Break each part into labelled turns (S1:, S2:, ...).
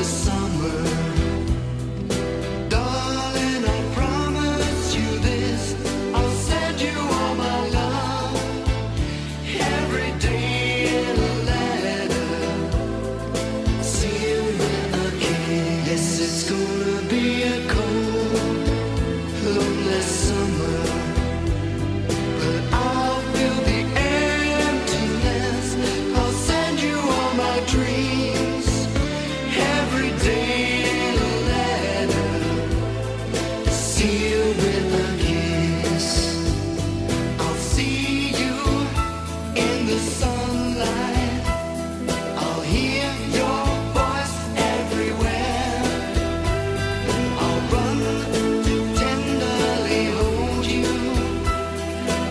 S1: summer. Darling, I promise you this, I'll send you all my love every day in a letter, sealed with a kiss. Yes, it's gonna be a cold, lonely summer, but I'll fill the emptiness. I'll send you all my dreams every day in a letter, sealed with a kiss. I'll see you in the sunlight. I'll hear your voice everywhere. I'll run to tenderly hold you,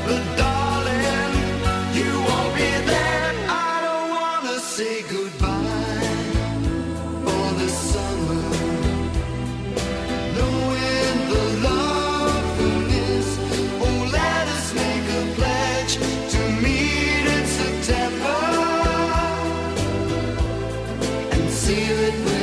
S1: but darling, you won't be there. I don't wanna say goodbye for the summer, knowing the love from this. Oh, let us make a pledge to meet in September and seal it with